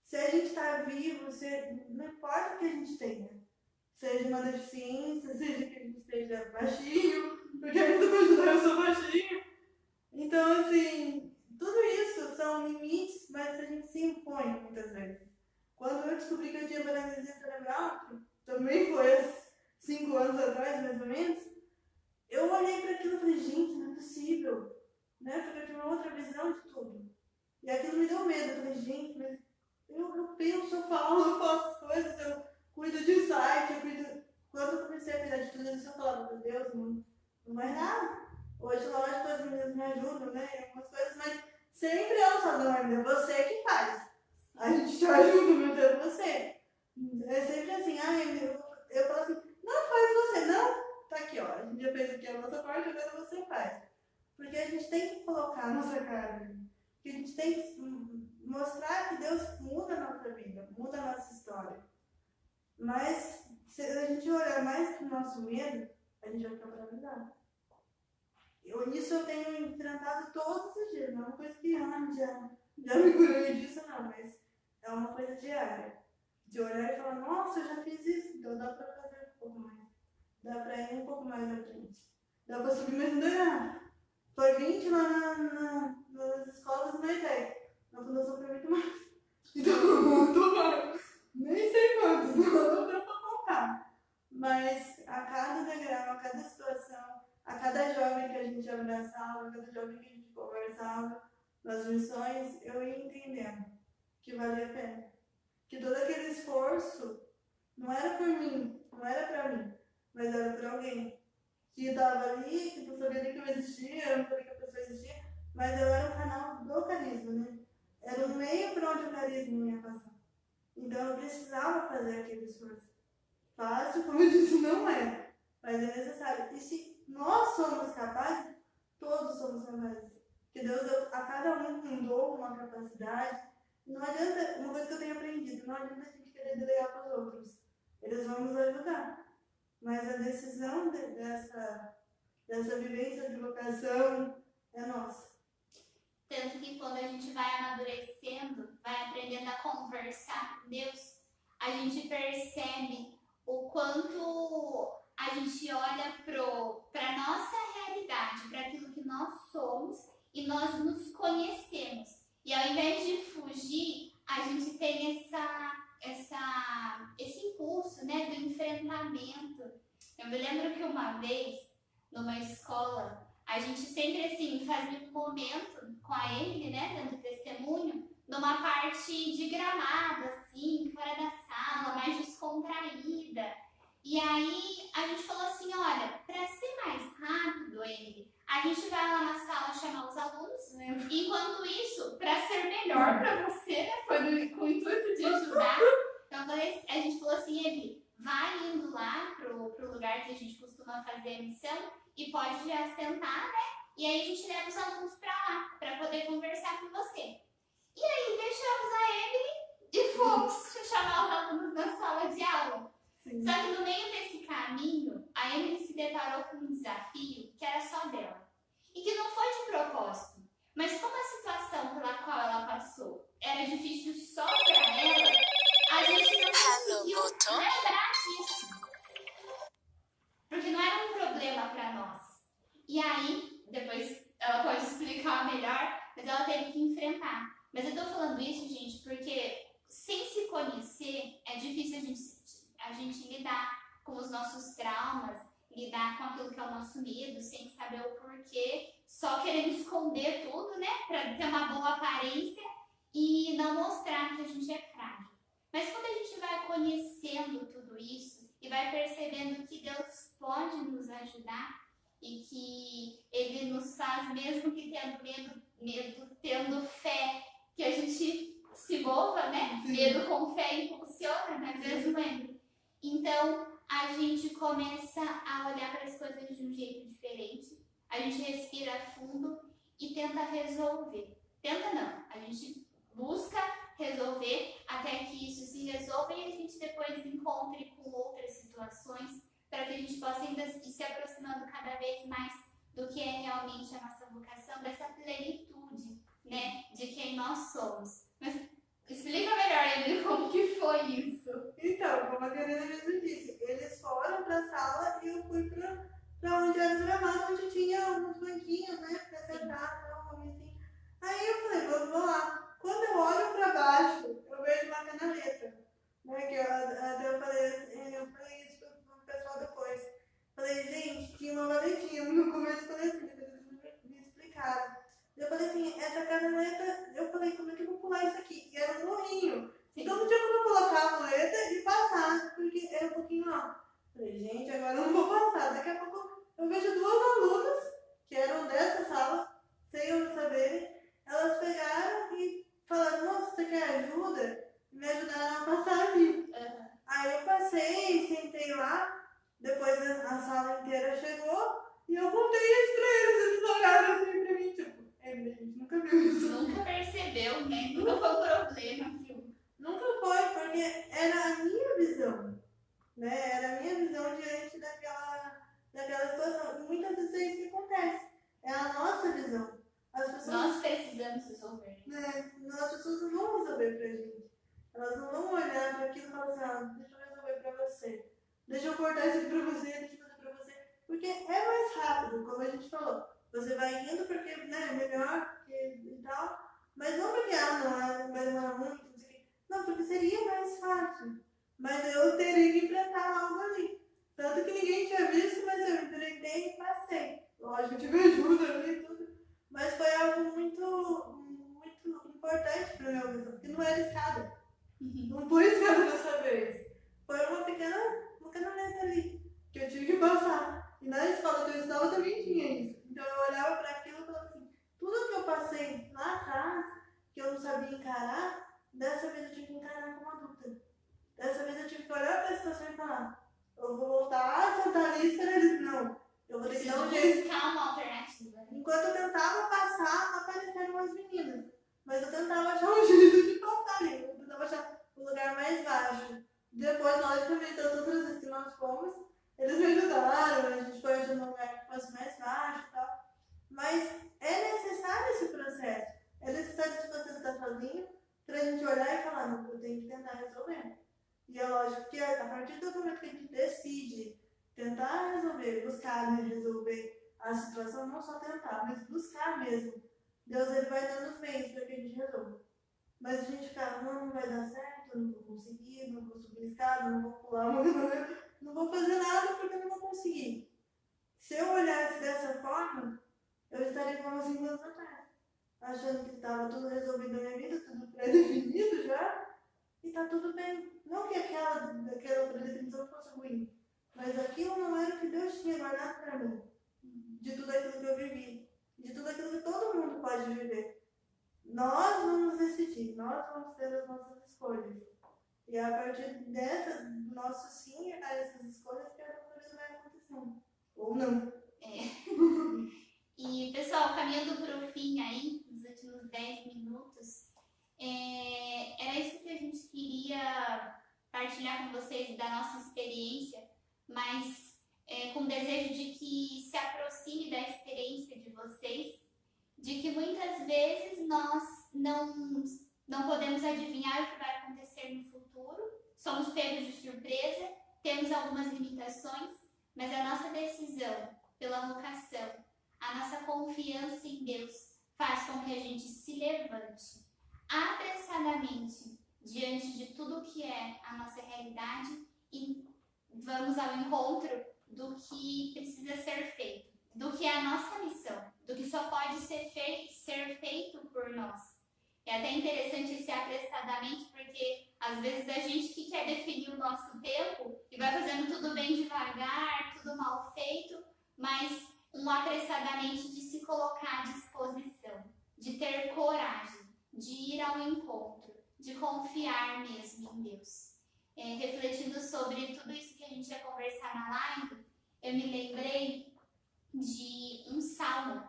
Speaker 2: Se a gente está vivo, não importa o que a gente tenha. Seja uma deficiência, seja que a gente esteja baixinho, porque ainda para ajudar eu sou baixinho. Então, assim, tudo isso são limites, mas a gente se impõe muitas vezes. Quando eu descobri que eu tinha paralisia cerebral, que também foi há 5 anos atrás, mais ou menos, eu olhei para aquilo e falei, gente, não é possível. Né? Porque eu tinha uma outra visão de tudo. E aquilo me deu medo. Eu falei, gente, mas eu penso, eu falo, eu faço as coisas, eu cuido de site, eu cuido... Quando eu comecei a cuidar de tudo isso, eu falava, meu Deus, não vai dar. Hoje, lógico, as meninas me ajudam, né, em algumas coisas, mas sempre elas falam, não, é você que faz. A gente te ajuda, meu Deus, você. É sempre assim, eu falo assim, não, faz você, não. Tá aqui, ó, a gente já fez aqui a nossa parte, agora você faz. Porque a gente tem que colocar a nossa cara, que a gente tem que mostrar que Deus muda a nossa vida, muda a nossa história. Mas se a gente olhar mais para o nosso medo, a gente vai ficar paralisado. Isso eu tenho enfrentado todos os dias, não é uma coisa que já me curei disso, não, mas é uma coisa diária. De olhar e falar, nossa, eu já fiz isso, então dá para fazer um pouco mais. Dá para ir um pouco mais à frente. Dá para subir mais um degrau. Foi 20 lá nas escolas na IDEC. Na Fundação foi muito mais. Então, tomara. Nem sei quantos, não deu para contar. Mas a cada degrau, a cada situação, a cada jovem que a gente abraçava, a cada jovem que a gente conversava nas missões, eu ia entendendo que valia a pena. Que todo aquele esforço não era por mim, não era para mim, mas era por alguém que estava ali, que não sabia nem que eu existia, eu não sabia que a pessoa existia, mas eu era um canal do carisma, né? Era um meio para onde o carisma ia passar. Então eu precisava fazer aquele esforço. Fácil, como eu disse, não é, mas é necessário. E se nós somos capazes, todos somos capazes. Porque Deus deu a cada um dom, uma capacidade. Não adianta, uma coisa que eu tenho aprendido, não adianta a gente querer delegar para os outros. Eles vão nos ajudar. Mas a decisão dessa vivência de vocação é nossa.
Speaker 1: Tanto que quando a gente vai amadurecendo, vai aprendendo a conversar com Deus, a gente percebe o quanto a gente olha para a nossa realidade, para aquilo que nós somos e nós nos conhecemos. E ao invés de fugir, a gente tem esse impulso, né, do enfrentamento. Eu me lembro que uma vez, numa escola, a gente sempre assim fazia um momento com a Emily, né, dando testemunho, numa parte de gramado, assim, fora da sala, mais descontraída. E aí a gente falou assim, olha, para ser mais rápido, Emily, a gente vai lá na sala chamar os alunos. Enquanto isso, para ser melhor para você, né, foi com o intuito de ajudar. Então a gente falou assim, Emily, vai indo lá pro lugar que a gente costuma fazer a missão e pode já sentar, né? E aí a gente leva os alunos para lá, para poder conversar com você. E aí deixamos a Emily e fomos chamar os alunos na sala de aula.
Speaker 2: Sim.
Speaker 1: Só que no meio desse caminho, a Emily se deparou com um desafio que era só dela. E que não foi de propósito. Mas como a situação pela qual ela passou era difícil só para ela, a gente não conseguiu lembrar disso. Porque não era um problema para nós. E aí, depois ela pode explicar melhor, mas ela teve que enfrentar. Mas eu tô falando isso, gente, porque sem se conhecer, é difícil a gente lidar com os nossos traumas, lidar com aquilo que é o nosso medo, sem saber o porquê, só querendo esconder tudo, né? Pra ter uma boa aparência e não mostrar que a gente é frágil. Mas quando a gente vai conhecendo tudo isso e vai percebendo que Deus pode nos ajudar e que Ele nos faz, mesmo que tendo medo, tendo fé, que a gente se mova, né?
Speaker 2: Sim.
Speaker 1: Medo com fé impulsiona, mas Deus lembra. Então, a gente começa a olhar para as coisas de um jeito diferente, a gente respira fundo e tenta resolver. Tenta não, a gente busca resolver até que isso se resolva e a gente depois encontre com outras situações para que a gente possa ainda ir se aproximando cada vez mais do que é realmente a nossa vocação, dessa plenitude, né, de quem nós somos. Mas explica melhor, Emily, como que foi isso?
Speaker 2: Então, como a Karina mesmo disse, eles foram pra sala e eu fui pra onde era o gramado, onde tinha uns banquinhos, né, pra sentar, tal, assim. Aí eu falei, vou lá. Quando eu olho pra baixo, eu vejo uma canaleta, né, que eu falei isso pro pessoal depois. Falei, gente, tinha uma valetinha no começo, falei assim, depois eles me explicaram. Eu falei assim, essa canaleta, eu falei, como é que eu vou pular isso aqui? E era um morrinho. Então não tinha como eu colocar a muleta e passar, porque era um pouquinho ó. Falei, gente, agora eu não vou passar. Daqui a pouco eu vejo duas alunas, que eram dessa sala, sem eu saberem, elas pegaram e falaram, nossa, você quer ajuda? E me ajudaram a passar ali. Aí eu passei, sentei lá, depois a sala inteira chegou e eu contei isso pra eles, eles olharam assim pra mim, tipo, a gente nunca viu isso.
Speaker 1: Nunca percebeu, né? Nunca foi um problema aquilo.
Speaker 2: Nunca foi, porque era a minha visão, né? Era a minha visão diante daquela situação. E muitas vezes é isso que acontece. É a nossa visão. As pessoas,
Speaker 1: Nós precisamos resolver.
Speaker 2: né? As pessoas não vão resolver pra gente. Elas não vão olhar para aquilo e falar assim, ah, deixa eu resolver pra você. Deixa eu cortar isso aqui pra você, deixa eu fazer pra você. Porque é mais rápido, como a gente falou. Você vai indo porque, né, é melhor e tal. Mas não porque, não, vai demorar muito, não sei o quê. Não, porque seria mais fácil. Mas eu teria que enfrentar algo ali. Tanto que ninguém tinha visto, mas eu enfrentei e passei. Lógico, eu tive ajuda ali e tudo. Mas foi algo muito importante para minha vida, porque não era escada. Não foi escada dessa vez. Foi uma canaleta ali, que eu tive que passar. E na escola que eu estava também tinha isso. Então eu olhava para aquilo e falava assim, tudo que eu passei lá atrás, que eu não sabia encarar, dessa vez eu tive que encarar como adulta. Dessa vez eu tive que olhar para a situação e falar, eu vou voltar, sentar ali e esperar eles. Não, eu vou ter que dar um jeito.
Speaker 1: Buscar uma alternativa.
Speaker 2: Enquanto eu tentava passar, apareceram umas meninas. Mas eu tentava achar um jeito de passar ali. Eu tentava achar um lugar mais baixo. Depois, logicamente, as outras vezes que nós fomos, eles me ajudaram, a gente foi achando um lugar que fosse mais baixo e tal. Mas é necessário esse processo. É necessário esse processo estar sozinho para a gente olhar e falar, não, eu tenho que tentar resolver. E é lógico que a partir do momento que a gente decide tentar resolver, buscar, né, resolver a situação, não só tentar, mas buscar mesmo. Deus ele vai dando os meios para que a gente resolva. Mas a gente ficar, não vai dar certo, eu não vou conseguir, não vou subir a escada, não vou pular, não vou fazer nada porque eu não vou conseguir. Se eu olhasse dessa forma, eu estaria como 5 anos atrás, achando que estava tudo resolvido na minha vida, tudo pré-definido já, e tá tudo bem. Não que aquela pré-definição fosse ruim, mas aquilo não era o que Deus tinha guardado para mim. De tudo aquilo que eu vivi, de tudo aquilo que todo mundo pode viver. Nós vamos decidir, nós vamos ter as nossas escolhas. E a partir do nosso sim a essas escolhas que a coisa vai acontecendo. Ou não.
Speaker 1: E, pessoal, caminhando para o fim aí, nos últimos 10 minutos, Era isso que a gente queria partilhar com vocês da nossa experiência, mas com o desejo de que se aproxime da experiência de vocês, de que muitas vezes nós não podemos adivinhar o que vai acontecer no futuro, somos pegos de surpresa, temos algumas limitações, mas a nossa decisão pela vocação, a nossa confiança em Deus faz com que a gente se levante apressadamente diante de tudo que é a nossa realidade e vamos ao encontro do que precisa ser feito, do que é a nossa missão, do que só pode ser feito por nós. É até interessante esse apressadamente, porque às vezes a gente que quer definir o nosso tempo e vai fazendo tudo bem devagar, tudo mal feito, mas um apressadamente de se colocar à disposição, de ter coragem, de ir ao encontro, de confiar mesmo em Deus. Refletindo sobre tudo isso que a gente ia conversar na live, eu me lembrei de um salmo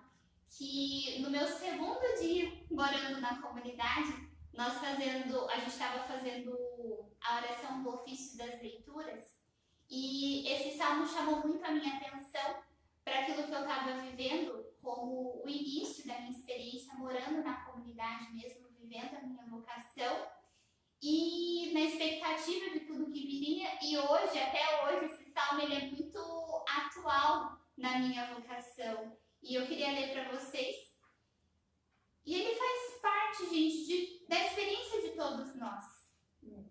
Speaker 1: que no meu segundo dia morando na comunidade, a gente estava fazendo a oração do ofício das leituras e esse salmo chamou muito a minha atenção para aquilo que eu estava vivendo como o início da minha experiência morando na comunidade mesmo, vivendo a minha vocação e na expectativa de tudo que viria. E hoje, até hoje, esse salmo ele é muito atual na minha vocação. E eu queria ler para vocês. E ele faz parte, gente, da experiência de todos nós.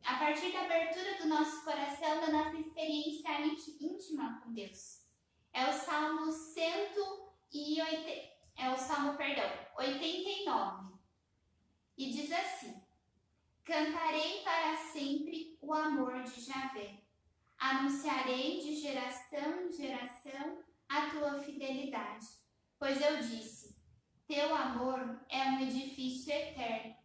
Speaker 1: A partir da abertura do nosso coração, da nossa experiência íntima com Deus. É o Salmo 89. E diz assim: Cantarei para sempre o amor de Javé. Anunciarei de geração em geração a tua fidelidade. Pois eu disse, teu amor é um edifício eterno.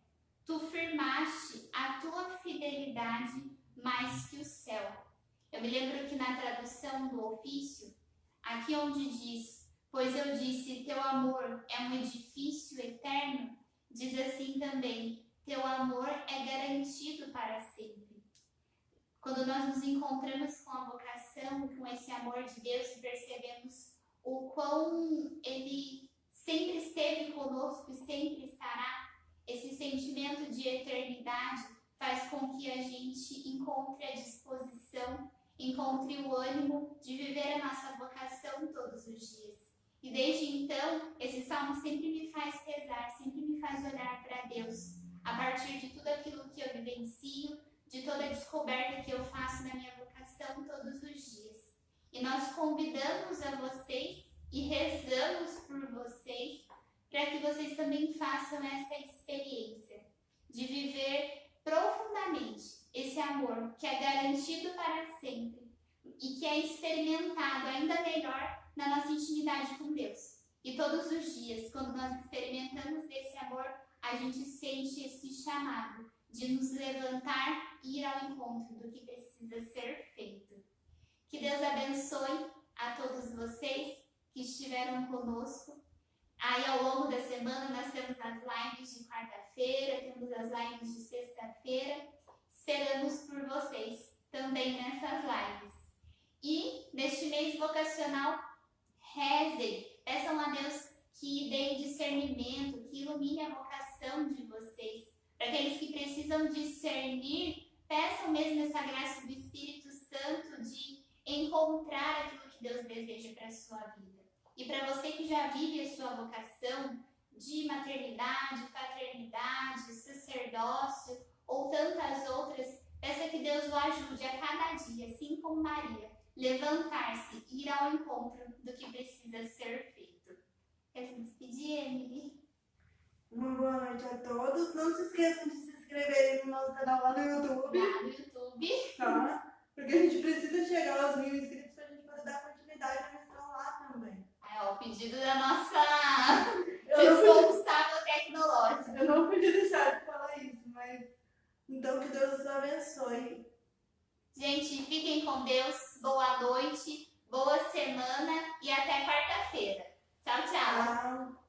Speaker 1: Tu firmaste a tua fidelidade mais que o céu. Eu me lembro que na tradução do ofício, aqui onde diz, pois eu disse, teu amor é um edifício eterno, diz assim também, teu amor é garantido para sempre. Quando nós nos encontramos com a vocação, com esse amor de Deus e percebemos o quão Ele sempre esteve conosco e sempre estará, esse sentimento de eternidade faz com que a gente encontre a disposição, encontre o ânimo de viver a nossa vocação todos os dias. E desde então, esse salmo sempre me faz pesar, sempre me faz olhar para Deus, a partir de tudo aquilo que eu vivencio, de toda a descoberta que eu faço na minha vocação todos os dias. E nós convidamos a vocês e rezamos por vocês para que vocês também façam essa experiência de viver profundamente esse amor que é garantido para sempre e que é experimentado ainda melhor na nossa intimidade com Deus. E todos os dias, quando nós experimentamos desse amor, a gente sente esse chamado de nos levantar e ir ao encontro do que precisa ser feito. Que Deus abençoe a todos vocês que estiveram conosco. Aí ao longo da semana nós temos as lives de quarta-feira, temos as lives de sexta-feira. Esperamos por vocês também nessas lives. E neste mês vocacional, rezem, peçam a Deus que dê discernimento, que ilumine a vocação de vocês. Para aqueles que precisam discernir, peçam mesmo essa graça do Espírito Santo de encontrar aquilo que Deus deseja para a sua vida. E para você que já vive a sua vocação de maternidade, paternidade, sacerdócio ou tantas outras, peça que Deus o ajude a cada dia, assim como Maria, levantar-se e ir ao encontro do que precisa ser feito. Quer se despedir, Emily?
Speaker 2: Uma boa noite a todos. Não se esqueçam de se inscreverem no nosso canal lá no YouTube.
Speaker 1: Lá no YouTube.
Speaker 2: Tá? Porque a gente precisa chegar aos 1000 inscritos para a gente poder dar continuidade à missão lá também.
Speaker 1: O pedido da nossa responsável tecnológica.
Speaker 2: Eu não podia deixar de falar isso, mas então que Deus os abençoe.
Speaker 1: Gente, fiquem com Deus, boa noite, boa semana e até quarta-feira. Tchau, tchau.
Speaker 2: Tchau.